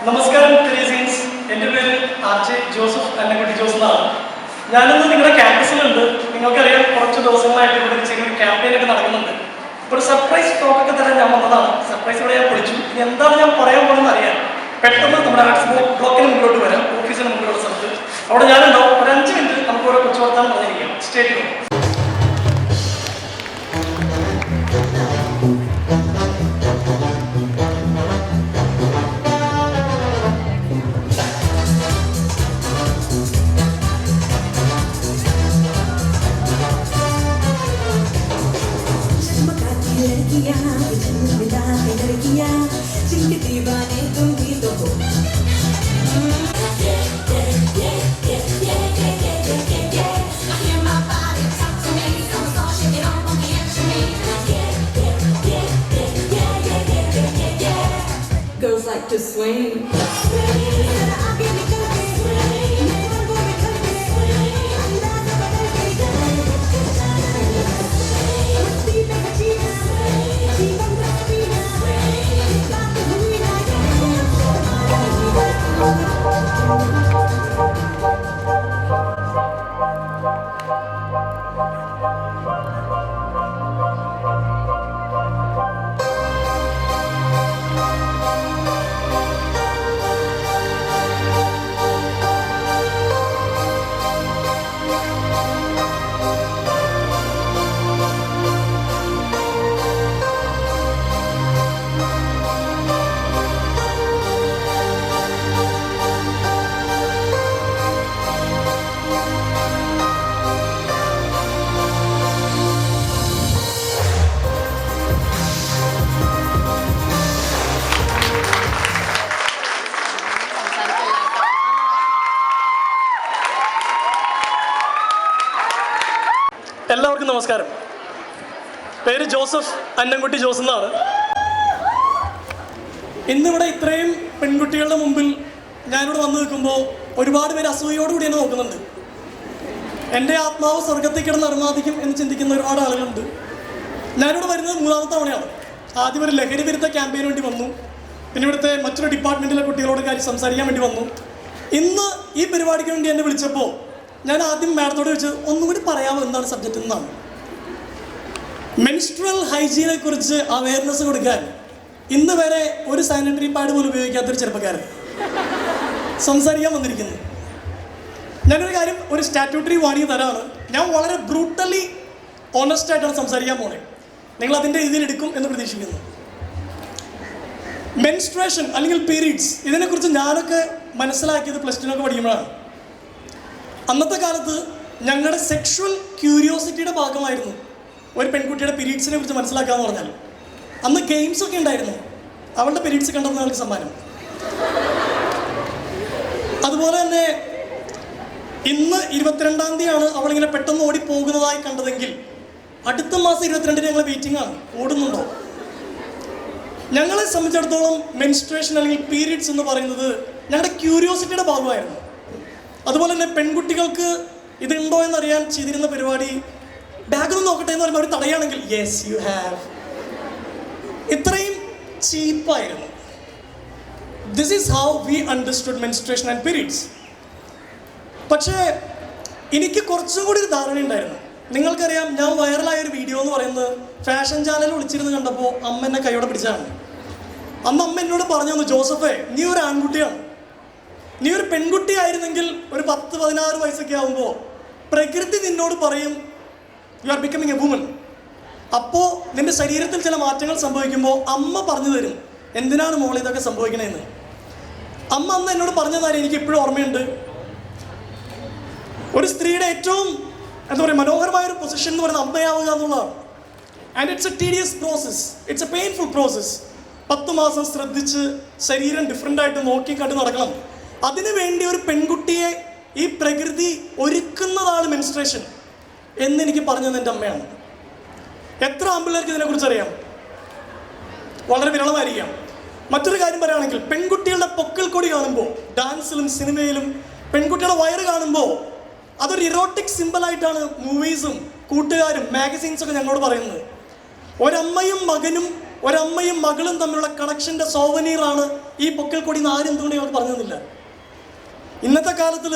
നമസ്കാരം ടെലീസീൻസ്. എൻ്റെ പേര് ആർജെ ജോസഫ് അന്നക്കുട്ടി ജോസ് എന്നാണ്. ഞാനിന്ന് നിങ്ങളുടെ ക്യാമ്പസിലുണ്ട്. നിങ്ങൾക്കറിയാം, കുറച്ച് ദിവസങ്ങളായിട്ട് ഇവിടെ ചെറിയൊരു ക്യാമ്പയിനൊക്കെ നടക്കുന്നുണ്ട്. ഒരു സർപ്രൈസ് ടോക്കൊക്കെ തരാൻ ഞാൻ വന്നതാണ്. സർപ്രൈസ് ഇവിടെ ഞാൻ പൊളിച്ചു. ഇനി എന്താണ് ഞാൻ പറയാൻ പോകുന്നത് അറിയാം. പെട്ടെന്ന് നമ്മുടെ ആർട്സ് ബ്ലോക്കിന് മുന്നോട്ട് വരാം, ഓഫീസിന് മുന്നിലുള്ള സ്ഥലത്ത്. അവിടെ ഞാനുണ്ടാവും. ഒരു 5 മിനിറ്റ് നമുക്ക് ഓരോ കൊച്ചു വർത്താനം പറഞ്ഞിരിക്കാം. State girls like to swing. എല്ലാവർക്കും നമസ്കാരം. പേര് ജോസഫ് അന്നംകുട്ടി ജോസ് എന്നാണ്. ഇന്നിവിടെ ഇത്രയും പെൺകുട്ടികളുടെ മുമ്പിൽ ഞാനിവിടെ വന്നു നിൽക്കുമ്പോൾ ഒരുപാട് പേര് അസൂയോടുകൂടി എന്നെ നോക്കുന്നുണ്ട്. എൻ്റെ ആത്മാവ് സ്വർഗത്തിൽ കിടന്ന് അർമാദിക്കും എന്ന് ചിന്തിക്കുന്ന ഒരുപാട് ആളുകളുണ്ട്. ഞാനിവിടെ വരുന്നത് 3ാമത്തെ തവണയാണ്. ആദ്യം ഒരു ലഹരി വിരുദ്ധ ക്യാമ്പയിന് വേണ്ടി വന്നു. പിന്നെ ഇവിടുത്തെ മറ്റൊരു ഡിപ്പാർട്ട്മെൻറ്റിലെ കുട്ടികളോട് കാര്യം സംസാരിക്കാൻ വേണ്ടി വന്നു. ഇന്ന് ഈ പരിപാടിക്ക് വേണ്ടി എന്നെ വിളിച്ചപ്പോൾ ഞാൻ ആദ്യം മാഡത്തോട് ചോദിച്ചത് ഒന്നുകൂടി പറയാമോ എന്താണ് സബ്ജക്റ്റ് എന്നാണ്. മെൻസ്ട്രൽ ഹൈജീനെ കുറിച്ച് അവയർനെസ് കൊടുക്കാൻ ഇന്ന് വരെ ഒരു സാനിറ്ററി പാഡ് പോലും ഉപയോഗിക്കാത്തൊരു ചെറുപ്പക്കാരൻ സംസാരിക്കാൻ വന്നിരിക്കുന്നു. ഞാനൊരു കാര്യം, ഒരു സ്റ്റാറ്റ്യൂട്ടറി വാണിംഗ് തരാണ്. ഞാൻ വളരെ ബ്രൂട്ടലി ഓണസ്റ്റ് ആയിട്ടാണ് സംസാരിക്കാൻ പോണേ. നിങ്ങൾ അതിൻ്റെ രീതിയിൽ എടുക്കും എന്ന് പ്രതീക്ഷിക്കുന്നു. മെൻസ്ട്രേഷൻ അല്ലെങ്കിൽ പീരീഡ്സ്, ഇതിനെക്കുറിച്ച് ഞാനൊക്കെ മനസ്സിലാക്കിയത് +2 പഠിക്കുമ്പോഴാണ്. അന്നത്തെ കാലത്ത് ഞങ്ങളുടെ സെക്ഷുവൽ ക്യൂരിയോസിറ്റിയുടെ ഭാഗമായിരുന്നു ഒരു പെൺകുട്ടിയുടെ പീരീഡ്സിനെ കുറിച്ച് മനസ്സിലാക്കാമെന്ന് പറഞ്ഞാൽ. അന്ന് ഗെയിംസൊക്കെ ഉണ്ടായിരുന്നു. അവളുടെ പീരീഡ്സ് കണ്ടെന്ന് ഞങ്ങൾക്ക് സമ്മാനം. അതുപോലെ തന്നെ ഇന്ന് 22-ാം തീയതിയാണ് അവളിങ്ങനെ പെട്ടെന്ന് ഓടിപ്പോകുന്നതായി കണ്ടതെങ്കിൽ അടുത്ത മാസം 22-ന് ഞങ്ങൾ വെയിറ്റിംഗ് ആണ്. ഓടുന്നുണ്ടോ? ഞങ്ങളെ സംബന്ധിച്ചിടത്തോളം മെൻസ്ട്രേഷൻ അല്ലെങ്കിൽ പീരീഡ്സ് എന്ന് പറയുന്നത് ഞങ്ങളുടെ ക്യൂരിയോസിറ്റിയുടെ ഭാഗമായിരുന്നു. അതുപോലെ തന്നെ പെൺകുട്ടികൾക്ക് ഇതുണ്ടോ എന്നറിയാൻ ചെയ്തിരുന്ന പരിപാടി ബാഗൊന്നും നോക്കട്ടെ എന്ന് പറയുമ്പോൾ അവർ തടയുകയാണെങ്കിൽ യെസ് യു ഹാവ്. ഇത്രയും ചീപ്പായിരുന്നു. This is how we understood menstruation and periods. പക്ഷേ എനിക്ക് കുറച്ചും കൂടി ഒരു ധാരണ ഉണ്ടായിരുന്നു. നിങ്ങൾക്കറിയാം, ഞാൻ വൈറലായ ഒരു വീഡിയോ എന്ന് പറയുന്നത് ഫാഷൻ ചാനൽ വിളിച്ചിരുന്ന് കണ്ടപ്പോൾ അമ്മ എന്നെ കൈയോടെ പിടിച്ചാണ്. അന്ന് അമ്മ എന്നോട് പറഞ്ഞു തന്നു, ജോസഫേ, നീ ഒരു ആൺകുട്ടിയാണ്. നീ ഒരു പെൺകുട്ടി ആയിരുന്നെങ്കിൽ ഒരു 10-16 വയസ്സൊക്കെ ആകുമ്പോൾ പ്രകൃതി നിന്നോട് പറയും you are becoming A woman. അപ്പോൾ നിന്റെ ശരീരത്തിൽ ചില മാറ്റങ്ങൾ സംഭവിക്കുമ്പോൾ അമ്മ പറഞ്ഞു തരും എന്തിനാണ് മോൾ ഇതൊക്കെ സംഭവിക്കണേന്ന്. അമ്മ അന്ന് എന്നോട് പറഞ്ഞതായി എനിക്ക് ഇപ്പോഴും ഓർമ്മയുണ്ട്. ഒരു സ്ത്രീയുടെ ഏറ്റവും എന്താ പറയുക മനോഹരമായൊരു പൊസിഷൻ എന്ന് പറയുന്നത് അമ്മയാവുക എന്നുള്ളതാണ്. And it's A tedious process, it's A painful process. 10 മാസം ശ്രദ്ധിച്ച് ശരീരം ഡിഫറെൻ്റ് ആയിട്ട് നോക്കി കണ്ട് നടക്കണം. അതിനുവേണ്ടി ഒരു പെൺകുട്ടിയെ ഈ പ്രകൃതി ഒരുക്കുന്നതാണ് മെൻസ്ട്രേഷൻ എന്നെനിക്ക് പറഞ്ഞത് എൻ്റെ അമ്മയാണ്. എത്ര ആമ്പിള്ളേർക്ക് ഇതിനെക്കുറിച്ച് അറിയാം? വളരെ വിരളമായിരിക്കാം. മറ്റൊരു കാര്യം പറയുകയാണെങ്കിൽ പെൺകുട്ടികളുടെ പൊക്കിൾ കൊടി കാണുമ്പോൾ, ഡാൻസിലും സിനിമയിലും പെൺകുട്ടികളുടെ വയറ് കാണുമ്പോൾ അതൊരു ഇറോട്ടിക് സിമ്പിളായിട്ടാണ് മൂവീസും കൂട്ടുകാരും മാഗസീൻസൊക്കെ ഞങ്ങളോട് പറയുന്നത്. ഒരമ്മയും മകനും ഒരമ്മയും മകളും തമ്മിലുള്ള കണക്ഷൻ്റെ സോവനീറാണ് ഈ പൊക്കിൾ കൊടി എന്ന് ആരും എന്തുകൊണ്ട് ഞങ്ങൾക്ക് പറഞ്ഞു തന്നില്ല. ഇന്നത്തെ കാലത്തിൽ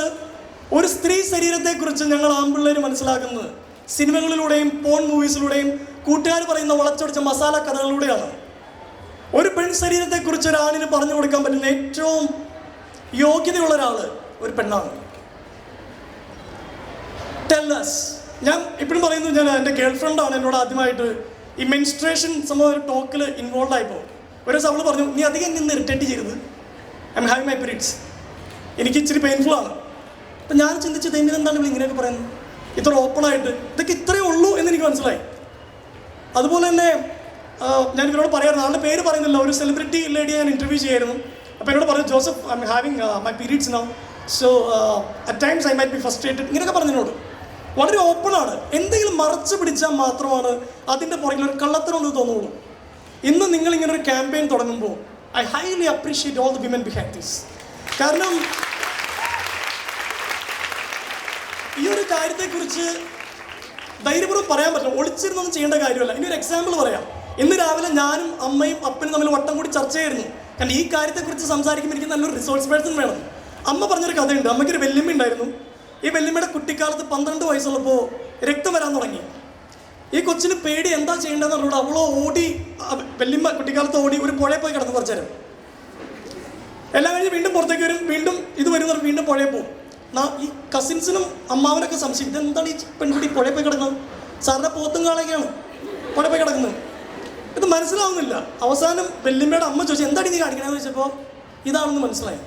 ഒരു സ്ത്രീ ശരീരത്തെക്കുറിച്ച് ഞങ്ങൾ ആൺപിള്ളേർ മനസ്സിലാക്കുന്നത് സിനിമകളിലൂടെയും പോൺ മൂവീസിലൂടെയും കൂട്ടുകാർ പറയുന്ന വളച്ചൊടിച്ച മസാല കഥകളിലൂടെയാണ്. ഒരു പെൺ ശരീരത്തെക്കുറിച്ച് ഒരാണിന് പറഞ്ഞു കൊടുക്കാൻ പറ്റുന്ന ഏറ്റവും യോഗ്യതയുള്ള ഒരാൾ ഒരു പെണ്ണാണ്. ടെല്ലസ്. ഞാൻ ഇപ്പോഴും പറയുന്നു, ഞാൻ എൻ്റെ ഗേൾ ഫ്രണ്ടാണ് എന്നോട് ആദ്യമായിട്ട് ഈ മെൻസ്ട്രേഷൻ സംഭവം ഒരു ടോക്കിൽ ഇൻവോൾവ് ആയപ്പോൾ ഒരു ദിവസം അവൾ പറഞ്ഞു, നീ അധികം നിന്ന് ഇറിറ്റേറ്റ് ചെയ്യരുത്, I M having my periods, എനിക്ക് ഇച്ചിരി പെയിൻഫുൾ ആണ്. അപ്പം ഞാൻ ചിന്തിച്ചത് എന്തിനെന്താണ് ഇവിടെ ഇങ്ങനെയൊക്കെ പറയുന്നത്, ഇത്ര ഓപ്പണായിട്ട്, ഇതൊക്കെ ഇത്രയേ ഉള്ളൂ എന്ന് എനിക്ക് മനസ്സിലായി. അതുപോലെ തന്നെ ഞാൻ ഇവരോട് പറയായിരുന്നു, ആളുടെ പേര് പറയുന്നില്ല, ഒരു സെലിബ്രിറ്റി ലേഡിയെ ഞാൻ ഇൻ്റർവ്യൂ ചെയ്യായിരുന്നു. അപ്പോൾ എന്നോട് പറഞ്ഞു, Joseph I M having my periods now, so at times I might be frustrated, ഇങ്ങനെയൊക്കെ പറഞ്ഞതിനോട് വളരെ ഓപ്പണാണ്. എന്തെങ്കിലും മറച്ചു പിടിച്ചാൽ മാത്രമാണ് അതിൻ്റെ പുറകിൽ ഒരു കള്ളത്തരം എന്ന് തോന്നുള്ളൂ. ഇന്ന് നിങ്ങൾ ഇങ്ങനെ ഒരു ക്യാമ്പയിൻ തുടങ്ങുമ്പോൾ I highly appreciate all the women behind this. കാരണം ഈ ഒരു കാര്യത്തെക്കുറിച്ച് ധൈര്യപൂർവ്വം പറയാൻ പറ്റില്ല, ഒളിച്ചിരുന്നൊന്നും ചെയ്യേണ്ട കാര്യമല്ല. ഇനി ഒരു എക്സാമ്പിൾ പറയാം. ഇന്ന് രാവിലെ ഞാനും അമ്മയും അപ്പനും തമ്മിൽ വട്ടം കൂടി ചർച്ച ചെയ്യുന്നു. കാരണം ഈ കാര്യത്തെക്കുറിച്ച് സംസാരിക്കുമ്പോൾ എനിക്ക് നല്ലൊരു റിസോഴ്സ് പേഴ്സൺ വേണം. അമ്മ പറഞ്ഞൊരു കഥയുണ്ട്. അമ്മയ്ക്കൊരു വെല്ലുമ്മ ഉണ്ടായിരുന്നു. ഈ വെല്ലുമ്മയുടെ കുട്ടിക്കാലത്ത് 12 വയസ്സുള്ളപ്പോൾ രക്തം വരാൻ തുടങ്ങി. ഈ കൊച്ചിന് പേടി, എന്താ ചെയ്യേണ്ടതെന്ന് പറഞ്ഞോട് അവളോ ഓടി, വെല്ലുമ്മ കുട്ടിക്കാലത്ത് ഓടി ഒരു പുഴയിൽ പോയി കിടന്ന് കുറച്ചു നേരം. എല്ലാം കഴിഞ്ഞ് വീണ്ടും പുറത്തേക്ക് വരും, വീണ്ടും ഇത് വരുന്നവർ വീണ്ടും പുഴയിൽ പോകും. ഈ കസിൻസിനും അമ്മാവനൊക്കെ സംശയം, ഇതെന്താണ് ഈ പെൺകുട്ടി പുഴയിൽ പോയി കിടക്കുന്നത്, സാറിൻ്റെ പോത്തും കാളൊക്കെയാണ് പുഴയിൽ പോയി കിടക്കുന്നത്, ഇത് മനസ്സിലാവുന്നില്ല. അവസാനം വെല്ലുമ്മയുടെ അമ്മ ചോദിച്ചു, എന്താണ് നീ കാണിക്കണമെന്ന് ചോദിച്ചപ്പോൾ ഇതാണെന്ന് മനസ്സിലായി.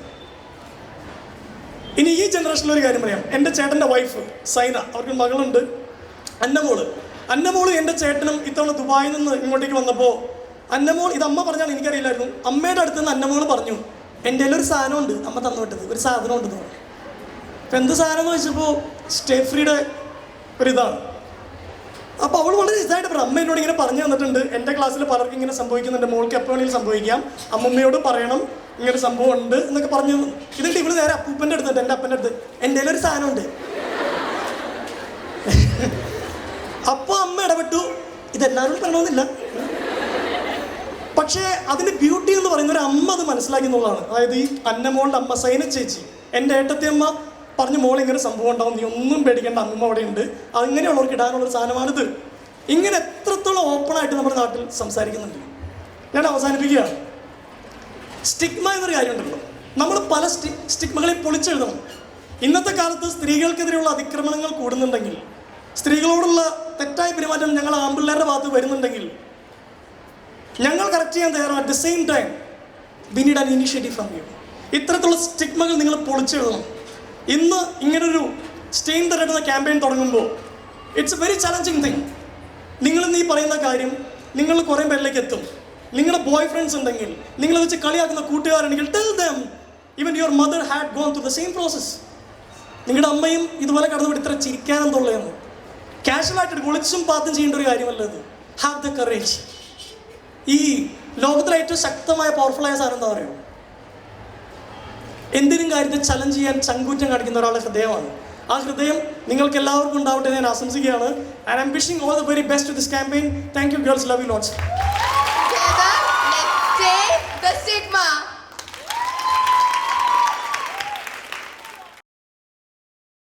ഇനി ഈ ജനറേഷനിൽ ഒരു കാര്യം പറയാം. എൻ്റെ ചേട്ടൻ്റെ വൈഫ് സൈന, അവർക്ക് മകളുണ്ട്, അന്നമോള് എൻ്റെ ചേട്ടനും ഇത്തവണ ദുബായിൽ നിന്ന് ഇങ്ങോട്ടേക്ക് വന്നപ്പോൾ അന്നമോൾ, ഇത് അമ്മ പറഞ്ഞാൽ എനിക്കറിയില്ലായിരുന്നു, അമ്മയുടെ അടുത്ത് നിന്ന് അന്നമോൾ പറഞ്ഞു, എൻ്റെ കയ്യിൽ ഒരു സാധനമുണ്ട്, അമ്മ തന്നു വിട്ടത്, ഒരു സാധനം ഉണ്ട് തോന്നുന്നു. അപ്പം എന്ത് സാധനം എന്ന് വെച്ചപ്പോൾ സ്റ്റേ ഫ്രീയുടെ ഒരിതാണ്. അപ്പോൾ അവൾ വളരെ ഇതായിട്ട് പറഞ്ഞു, അമ്മ എന്നോട് ഇങ്ങനെ പറഞ്ഞു തന്നിട്ടുണ്ട്, എൻ്റെ ക്ലാസ്സിൽ പലർക്കും ഇങ്ങനെ സംഭവിക്കുന്നുണ്ട്, മോൾക്ക് എപ്പോൾ വേണമെങ്കിലും സംഭവിക്കാം, അമ്മമ്മയോട് പറയണം ഇങ്ങനെ സംഭവം ഉണ്ട് എന്നൊക്കെ പറഞ്ഞു. ഇതിട്ട് ഇവിടെ നേരെ അപ്പൂപ്പൻ്റെ അടുത്തുണ്ട്, എൻ്റെ അപ്പൻ്റെ അടുത്ത്, എൻ്റെ കയ്യിലൊരു സാധനമുണ്ട്. അപ്പോൾ അമ്മ ഇടപെട്ടു, ഇതെല്ലാവരും പറയണമെന്നില്ല, പക്ഷേ അതിൻ്റെ ബ്യൂട്ടി എന്ന് പറയുന്ന ഒരു അമ്മ അത് മനസ്സിലാക്കി എന്നുള്ളതാണ്. അതായത് ഈ അന്നമോളുടെ അമ്മ സൈന ചേച്ചി, എൻ്റെ ഏട്ടത്തി അമ്മ പറഞ്ഞു, മോൾ ഇങ്ങനെ സംഭവം ഉണ്ടാവും, നീ ഒന്നും പേടിക്കേണ്ട, അമ്മ അവിടെ ഉണ്ട്, അങ്ങനെയുള്ളവർക്ക് ഇടാനുള്ളൊരു സാധനമാണിത്. ഇങ്ങനെ എത്രത്തോളം ഓപ്പണായിട്ട് നമ്മുടെ നാട്ടിൽ സംസാരിക്കുന്നുണ്ട്. ഞാൻ അവസാനിപ്പിക്കുകയാണ്. സ്റ്റിഗ്മ എന്നൊരു കാര്യമുണ്ടല്ലോ, നമ്മൾ പല സ്റ്റിഗ്മകളെ പൊളിച്ചെഴുതണം. ഇന്നത്തെ കാലത്ത് സ്ത്രീകൾക്കെതിരെയുള്ള അതിക്രമണങ്ങൾ കൂടുന്നുണ്ടെങ്കിൽ, സ്ത്രീകളോടുള്ള തെറ്റായ പെരുമാറ്റം ഞങ്ങൾ ആൺപിള്ളേരുടെ ഭാഗത്ത് വരുന്നുണ്ടെങ്കിൽ ഞങ്ങൾ കറക്റ്റ് ചെയ്യാൻ തയ്യാറാണ്. At the same time we need an initiative from you. ഇത്തരത്തിലുള്ള സ്റ്റിഗ്മകൾ നിങ്ങൾ പൊളിച്ചെഴുതണം. ഇന്ന് ഇങ്ങനൊരു സ്റ്റെയിൻ ദ റെഡ് എന്ന ക്യാമ്പയിൻ തുടങ്ങുമ്പോൾ it's a very challenging thing. നിങ്ങളിന്ന് ഈ പറയുന്ന കാര്യം നിങ്ങൾ കുറേ പേരിലേക്ക് എത്തും. നിങ്ങളുടെ ബോയ് ഫ്രണ്ട്സ് ഉണ്ടെങ്കിൽ, നിങ്ങളെ വെച്ച് കളിയാക്കുന്ന കൂട്ടുകാരുണ്ടെങ്കിൽ, tell them even your mother had gone through the same process. നിങ്ങളുടെ അമ്മയും ഇതുപോലെ കടന്നുപോയി ഇത്ര ചിരിക്കാനെന്തുള്ളതെന്ന് കാഷ്വലായിട്ട് ഒളിച്ചും പാത്തും ചെയ്യേണ്ട ഒരു കാര്യമല്ല ഇത്. Have the courage. ഈ ലോകത്തിലെ ഏറ്റവും ശക്തമായ പവർഫുള്ളായ സാധനം എന്താ പറയുക, എന്തിനും കാര്യത്തെ ചലഞ്ച് ചെയ്യാൻ ചങ്കൂറ്റം കാണിക്കുന്ന ഒരാളുടെ ഹൃദയമാണ്. ആ ഹൃദയം നിങ്ങൾക്ക് എല്ലാവർക്കും ഉണ്ടാവട്ടെ ഞാൻ ആശംസിക്കുകയാണ്. And I'm wishing all the very best to this campaign. Thank you girls, love you lots. Together, let's stay the stigma.